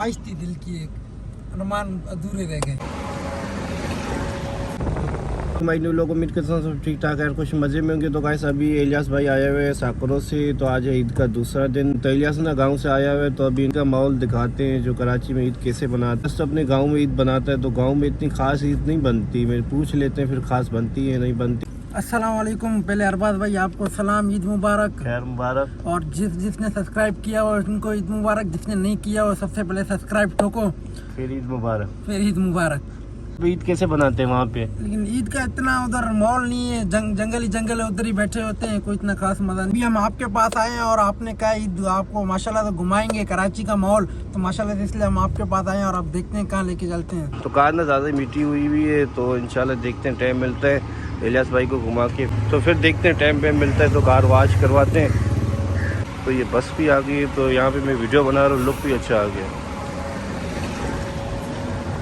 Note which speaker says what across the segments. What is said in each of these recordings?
Speaker 1: ख्वाहिश थी दिल की, एक अरमान अधूरे रह गए।
Speaker 2: भाई न्यू लोग उम्मीद करता हूँ सब ठीक ठाक है, कुछ मज़े में होंगे। तो गाइस अभी इलियास भाई आए हुए हैं साकरों से, तो आज है ईद का दूसरा दिन। तो इलियास ना गांव से आया हुआ है, तो अभी इनका माहौल दिखाते हैं जो कराची में ईद कैसे बनाता है। तो अपने गांव में ईद बनाता है, तो गांव में इतनी खास ईद नहीं बनती, मैं पूछ लेते हैं फिर खास बनती है नहीं बनती।
Speaker 1: अस्सलाम वालेकुम। पहले अरबाज भाई आपको सलाम, ईद मुबारक।
Speaker 2: खैर मुबारक।
Speaker 1: और जिसने सब्सक्राइब किया हो उनको ईद मुबारक, जिसने नहीं किया हो सबसे पहले सब्सक्राइब ठोको,
Speaker 2: फिर ईद मुबारक।
Speaker 1: फिर ईद मुबारक।
Speaker 2: ईद कैसे बनाते हैं वहाँ पे?
Speaker 1: लेकिन ईद का इतना उधर माहौल नहीं है, जंगल ही जंगल है, उधर ही बैठे होते हैं, कोई इतना खास मजा नहीं। हम आपके पास आए हैं और आपने कहा ईद आपको माशाल्लाह से घुमाएंगे कराची का माहौल, तो माशाल्लाह से इसलिए हम आपके पास आए हैं और आप देखते हैं कहाँ लेके चलते हैं।
Speaker 2: तो कार ना ज़्यादा मीठी हुई हुई है, तो इंशाल्लाह देखते हैं, टाइम मिलता है इलियास भाई को घुमा के, तो फिर देखते हैं टाइम पे मिलता है तो कार वॉश करवाते हैं। तो ये बस भी आ गई है, तो यहाँ पे मैं वीडियो बना रहा हूँ, लुक भी अच्छा आ गया।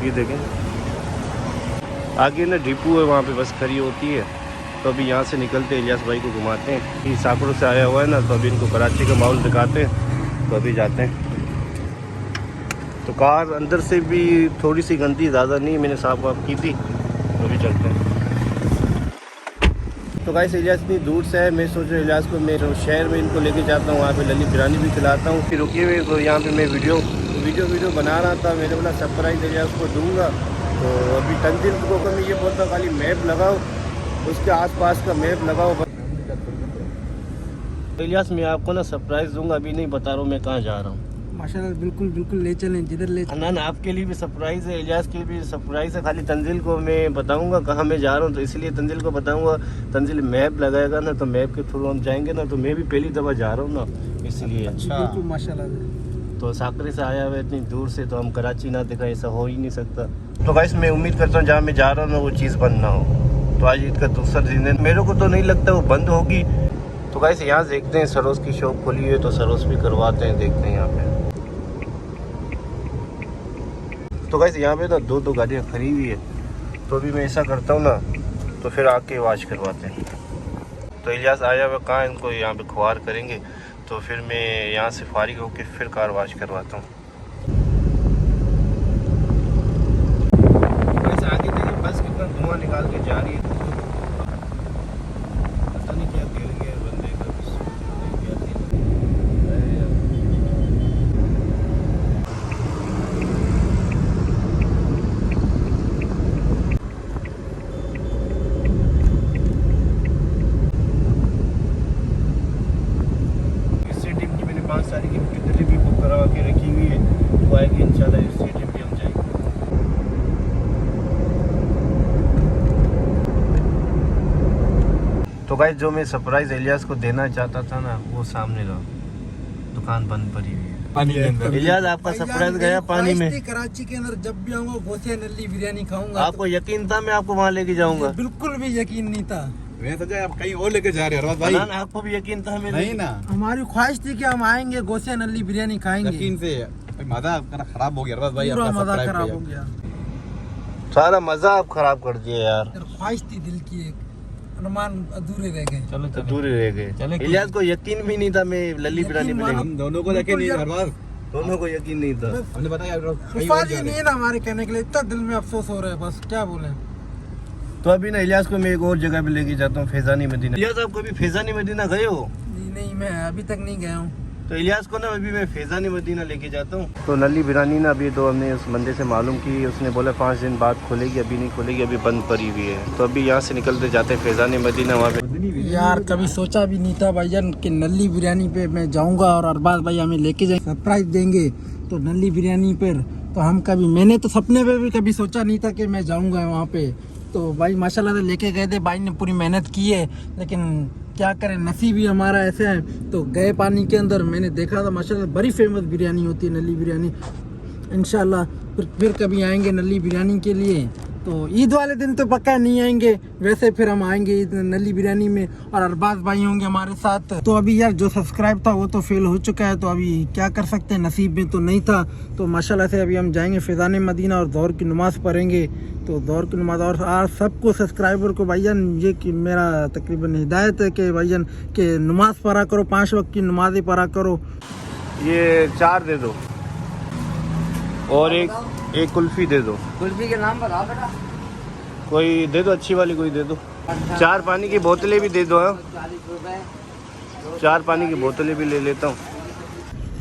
Speaker 2: ये देखें आगे ना डिपो है, वहाँ पे बस खड़ी होती है। तो अभी यहाँ से निकलते हैं, इलियास भाई को घुमाते हैं। ये साकरों से आया हुआ है ना, तो अभी इनको कराची का माहौल दिखाते हैं, तो अभी जाते हैं। तो कार अंदर से भी थोड़ी सी गंदी, ज़्यादा नहीं, मैंने साफ वाफ की थी, तो अभी चलते हैं। तो गाइस इलियास इतनी दूर से है, मैं सोच रहा हूँ इलियास को मैं शहर में इनको लेके जाता हूँ, वहाँ पे लली बिरयानी भी खिलाता हूँ। फिर रुके हुए तो यहाँ पे मैं वीडियो बना रहा था, मैंने बोला सरप्राइज इलियास को दूंगा। तो अभी तंजील को मैं ये बोलता हूँ खाली मैप लगाओ, उसके आसपास का मैप लगाओ। तो इलियास मैं आपको ना सरप्राइज दूंगा, अभी नहीं बता रहा हूँ मैं कहाँ जा रहा हूँ।
Speaker 1: माशाल्लाह बिल्कुल बिल्कुल ले चलें, जिधर ले चलें।
Speaker 2: ना आपके लिए भी सरप्राइज है, इलियास के लिए भी सरप्राइज है। खाली तंजील को मैं बताऊंगा कहाँ मैं जा रहा हूँ, तो इसलिए तंजील को बताऊंगा। तंजील मैप लगाएगा ना, तो मैप के थ्रू हम जाएंगे ना, तो मैं भी पहली दफ़ा जा रहा हूँ ना, इसलिए।
Speaker 1: अच्छा बिल्कुल माशाल्लाह।
Speaker 2: तो साकरे से आया हुआ है इतनी दूर से, तो हम कराची ना दिखाए, ऐसा हो ही नहीं सकता। तो गाइस मैं उम्मीद करता हूँ जहाँ मैं जा रहा हूँ ना वो चीज़ बंद ना हो। तो आज ईद का दूसरा दिन है, मेरे को तो नहीं लगता वो बंद होगी। तो गाइस यहाँ देखते हैं, सरोस की शॉप खुली हुई है, तो सरोस भी करवाते हैं, देखते हैं यहाँ पे। तो गाइस यहाँ पे ना दो गाड़ियाँ खड़ी हुई है, तो अभी मैं ऐसा करता हूँ ना, तो फिर आके वॉश करवाते हैं। तो इलियास आया हुआ कहाँ, इनको यहाँ पे खुआर करेंगे, तो फिर मैं यहाँ से फारिग होकर फिर कार वॉश करवाता हूँ। आगे देखिए बस कितना धुआं निकाल के जा रही है, पता नहीं क्या गिर गया बंदे का। इससे टीम की मैंने 5 तारीख की टिकटें भी बुक करवा के रखी हुई है, तो आएगी इंशाल्लाह, इससे टीम भी हम जाएंगे। तो गाइस जो मैं सरप्राइज इलियास को देना चाहता था ना, वो सामने रहा, दुकान बंद पड़ी हुई है पानी के अंदर। इलियास आपका सरप्राइज गया पानी में।
Speaker 1: कराची के अंदर जब भी आऊंगा गोसिया नल्ली बिरयानी खाऊंगा।
Speaker 2: आपको यकीन था मैं आपको वहाँ लेके जाऊंगा?
Speaker 1: बिल्कुल भी यकीन नहीं था।
Speaker 3: मैं तो आप कहीं और लेके जा रहे हो भाई।
Speaker 2: आपको भी यकीन था? हमें
Speaker 3: नहीं ना,
Speaker 1: हमारी ख्वाहिश थी कि हम आएंगे गोसिया नल्ली बिरयानी खाएंगे।
Speaker 3: यकीन से मजा आपका खराब हो गया अरबाज भाई,
Speaker 1: पूरा
Speaker 3: आपका
Speaker 1: मजा
Speaker 3: सब्सक्राइब
Speaker 1: खराब हो
Speaker 3: किया।
Speaker 1: गया,
Speaker 2: सारा मजा आप खराब कर दिए यार।
Speaker 1: ख्वाहिश थी दिल की, एक अरमान अधूरे रह गए।
Speaker 3: चलो
Speaker 2: तो दूर रह गए। इलियास को यकीन भी नहीं था मैं लली बिरयानी मिलेगी।
Speaker 3: हम दोनों को यकीन नहीं अरबाज,
Speaker 2: दोनों को यकीन नहीं था।
Speaker 3: हमने बताया
Speaker 1: अल्फाज ही नहीं है ना हमारे कहने के लिए, इतना दिल में अफसोस हो रहा है, बस क्या बोले।
Speaker 2: तो अभी ना इलियास को मैं एक और जगह पे लेके जाता हूँ, फैजानी मदीना। इलियास आप कभी फैजानी मदीना गए हो?
Speaker 1: नहीं मैं अभी तक नहीं गया हूँ।
Speaker 2: तो इलियास को ना अभी मैं फैजानी मदीना लेके जाता हूँ। तो नली बिरयानी ना अभी तो हमने उस बंदे से मालूम की, उसने बोला 5 दिन बाद खुलेगी, अभी नहीं खुलेगी, अभी बंद पड़ी हुई है। तो अभी यहाँ से निकलते जाते हैं फैजानी मदीना। वहाँ पे
Speaker 1: यार कभी सोचा भी नहीं था भाईजान कि नल्ली बिरयानी पे मैं जाऊंगा और अरबाज भाई हमें लेके जाए, सरप्राइज देंगे तो नल्ली बिरयानी पर। तो हम कभी, मैंने तो सपने में भी कभी सोचा नहीं था कि मैं जाऊंगा वहाँ पे। तो भाई माशाल्लाह से लेके गए थे, भाई ने पूरी मेहनत की है, लेकिन क्या करें नसीब ही हमारा ऐसे है। तो गए पानी के अंदर, मैंने देखा था माशाल्लाह बड़ी फेमस बिरयानी होती है नल्ली बिरयानी। इंशाल्लाह फिर कभी आएंगे नल्ली बिरयानी के लिए। तो ईद वाले दिन तो पक्का नहीं आएंगे, वैसे फिर हम आएंगे ईद नल्ली बिरयानी में, और अरबाज भाई होंगे हमारे साथ। तो अभी यार जो सब्सक्राइब था वो तो फेल हो चुका है, तो अभी क्या कर सकते हैं, नसीब में तो नहीं था। तो माशाल्लाह से अभी हम जाएंगे फैज़ान मदीना और दौर की नमाज़ पढ़ेंगे। तो दौर की नमाज़, और आज सबको सब्सक्राइबर को भाईजान ये कि मेरा तकरीबन हिदायत है कि भाईजान के नमाज़ पढ़ा करो, 5 वक्त की नमाज़ें पढ़ा करो।
Speaker 2: ये 4 दे दो। और एक कुल्फी दे दो।
Speaker 1: कुल्फी के नाम बता बेटा।
Speaker 2: कोई दे दो, अच्छी वाली कोई दे दो। 4 पानी की बोतलें भी दे दो। हाँ
Speaker 1: 40 रुपए।
Speaker 2: 4 पानी की बोतलें भी ले लेता हूँ।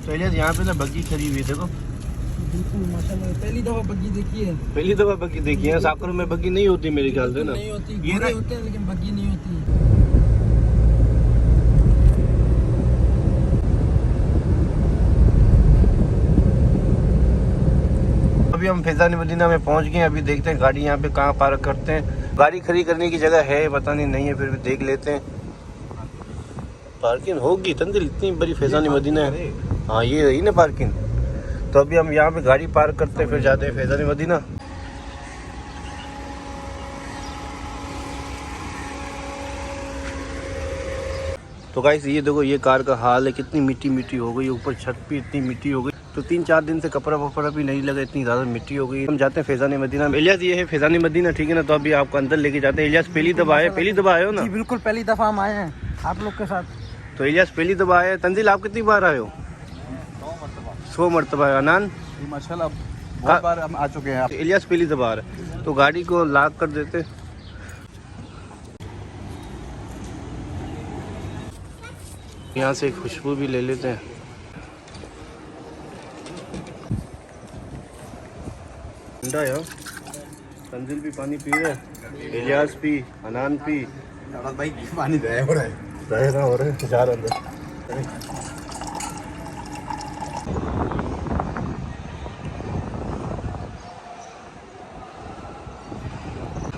Speaker 2: तो इलियास यहाँ पे ना बग्गी खड़ी हुई है, देखो।
Speaker 1: बिल्कुल माशाल्लाह, पहली दफा बग्गी देखी है।
Speaker 2: पहली दफा बग्गी देखी है। साकरों में बग्गी नहीं होती मेरे ख्याल से ना।
Speaker 1: नहीं होती,
Speaker 2: ये
Speaker 1: घोड़े
Speaker 2: ना
Speaker 1: होते हैं लेकिन बग्गी नहीं होती।
Speaker 2: अभी हम फैजानी मदीना में पहुंच गए हैं। अभी देखते हैं गाड़ी यहाँ पे कहाँ पार्क करते हैं। गाड़ी खड़ी करने की जगह है पता नहीं है, फिर भी देख लेते हैं। पार्किंग होगी तंजिल, इतनी बड़ी फैजानी मदीना है। हाँ ये रही ना पार्किंग। तो अभी हम यहाँ पे गाड़ी पार्क करते हैं, फिर जाते हैं फैजानी मदीना। तो गाइस ये देखो ये कार का हाल है, कितनी मिट्टी मिट्टी हो गई। ऊपर छत भी इतनी मिट्टी हो गई। तो 3-4 दिन से कपड़ा वपड़ा भी नहीं लगा, इतनी ज़्यादा मिट्टी हो गई। हम जाते हैं फैजानी मदीना में। इलियास ये है फैजानी मदीना, ठीक है ना। तो अभी आपको अंदर लेके जाते हैं। इलियास पहली दफा आए हो ना?
Speaker 1: जी बिल्कुल, पहली दफा हम आए हैं आप लोग के साथ।
Speaker 2: तो इलियास पहली दफा आए। तंजिल आप कितनी बार आए हो? 100 मरतबा। अनान
Speaker 3: माशाल्लाह बहुत बार हम आ चुके हैं।
Speaker 2: इलियास पहली दफा आ रहा है। तो गाड़ी को लॉक कर देते। यहाँ से एक खुशबू भी ले लेते हैं। ठंडा यार। तंजिल भी पानी पी रहा है, इलियास पी, अनान पी।
Speaker 3: अरबाज भाई पानी दे हो रहा है।
Speaker 2: जाहिर हो रहा है, जा रहा अंदर।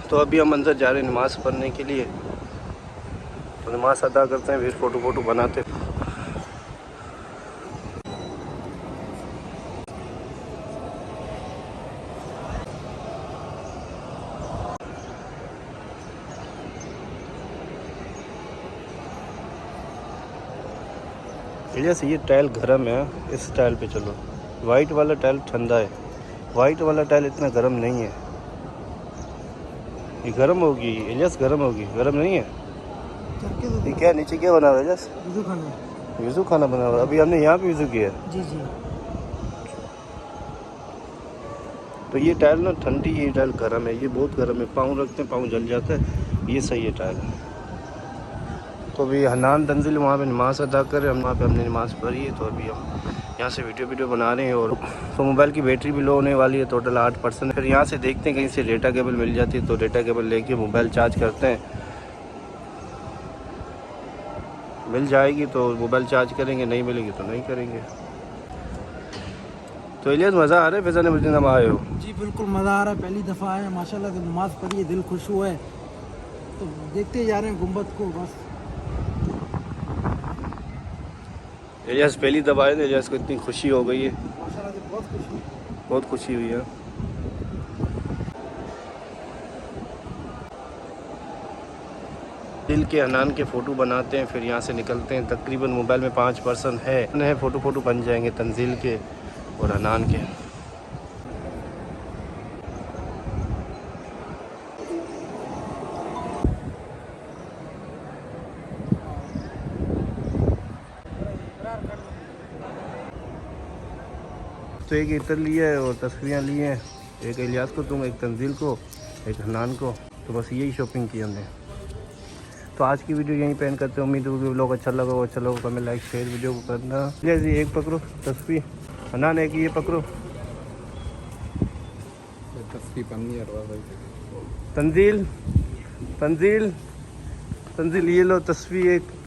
Speaker 2: तो अभी हम अंदर जा रहे हैं नमाज़ पढ़ने के लिए। तो नमाज अदा करते हैं, फिर फ़ोटो बनाते हैं। इलियास ये टाइल गर्म है, इस टाइल पे चलो। वाइट वाला टाइल ठंडा है, वाइट वाला टाइल इतना गर्म नहीं है। ये गर्म होगी इलियास, गर्म होगी, गर्म नहीं है। ये क्या नीचे क्या बना हुआ है इलियास? वज़ू खाना बना हुआ है। अभी हमने यहाँ पे वज़ू किया है।
Speaker 1: जी जी।
Speaker 2: तो ये टाइल ना ठंडी, ये टाइल गर्म है, ये बहुत गर्म है। पाँव रखते हैं पाँव जल जाता है। ये सही है टाइल। तो अभी हनान तंजिल वहाँ पे नमाज़ अदा कर, हम वहाँ पे हमने नमाज़ पढ़ी है। तो अभी हम यहाँ से वीडियो बना रहे हैं। और तो मोबाइल की बैटरी भी लो होने वाली है, टोटल 8%। फिर यहाँ से देखते हैं कहीं से डेटा केबल मिल जाती है, तो डेटा केबल लेके मोबाइल चार्ज करते हैं। मिल जाएगी तो मोबाइल चार्ज करेंगे, नहीं मिलेगी तो नहीं करेंगे। तो इलियास मज़ा आ रहा है फैजानी मदीना में आए हो?
Speaker 1: जी बिल्कुल मज़ा आ रहा है, पहली दफ़ा आए हैं माशाल्लाह से। नमाज़ पढ़ी है, दिल खुश हुआ है। तो देखते जा रहे हैं गुंबद को बस।
Speaker 2: इलियास पहली दफ़ा आए थे, इलियास को इतनी खुशी हो गई है,
Speaker 1: माशाल्लाह से बहुत खुशी।
Speaker 2: बहुत खुशी हुई है। दिल के हनान के फ़ोटो बनाते हैं, फिर यहाँ से निकलते हैं। तकरीबन मोबाइल में 5% है, फ़ोटो बन जाएंगे तंजील के और हनान के। तो एक इतर लिया है और तस्वीरें ली हैं, एक इलियास को, तुम एक तंजील को, एक हनान को। तो बस यही शॉपिंग की हमने। तो आज की वीडियो यहीं पे एंड करते हैं। उम्मीद है कि लोग अच्छा लगा हो, कमेंट लाइक शेयर वीडियो को करना। जैसे एक पकड़ो तस्वीर, हनान एक ये पकड़ो
Speaker 3: तस्वीर पन्नी है अरबाज भाई।
Speaker 2: तंजील, तंजील, तंजील ये लो तस्वीर एक।